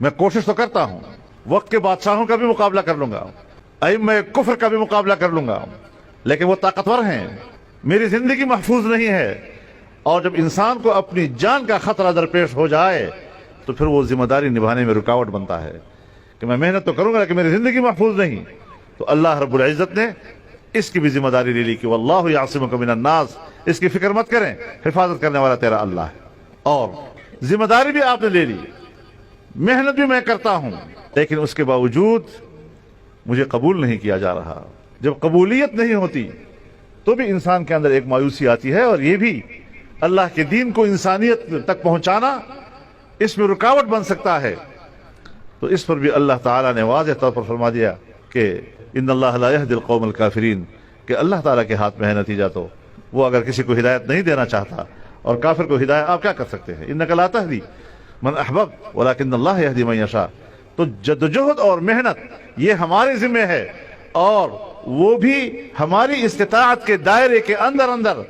मैं कोशिश तो करता हूं, वक्त के बादशाहों का भी मुकाबला कर लूंगा, मैं कुफ्र का भी मुकाबला कर लूंगा, लेकिन वो ताकतवर हैं, मेरी जिंदगी महफूज नहीं है। और जब इंसान को अपनी जान का खतरा दरपेश हो जाए तो फिर वो जिम्मेदारी निभाने में रुकावट बनता है कि मैं मेहनत तो करूंगा लेकिन मेरी जिंदगी महफूज नहीं। तो अल्लाह रब्बुल इज्जत ने इसकी भी जिम्मेदारी ले ली कि वल्लाहु यासिमुका मिनन नास, इसकी फिक्र मत करें, हिफाजत करने वाला तेरा अल्लाह है। और जिम्मेदारी भी आपने ले ली, मेहनत भी मैं करता हूं, लेकिन उसके बावजूद मुझे कबूल नहीं किया जा रहा। जब कबूलियत नहीं होती तो भी इंसान के अंदर एक मायूसी आती है, और ये भी अल्लाह के दीन को इंसानियत तक पहुंचाना इसमें रुकावट बन सकता है। तो इस पर भी अल्लाह ताला ने वाज़ेह तौर पर फरमा दिया कि इन्नल्लाह ला यहदिल कौमल काफिरीन, कि अल्लाह ताला के हाथ में है नतीजा। तो वो अगर किसी को हिदायत नहीं देना चाहता, और काफिर को हिदायत आप क्या कर सकते हैं? इन्नका ला तहदी मन अहबब वलाकिन्नल्लाह यहदी मन यशा। तो जद्दोजहद और मेहनत ये हमारे जिम्मे है, और वो भी हमारी इस्तिताअत के दायरे के अंदर अंदर।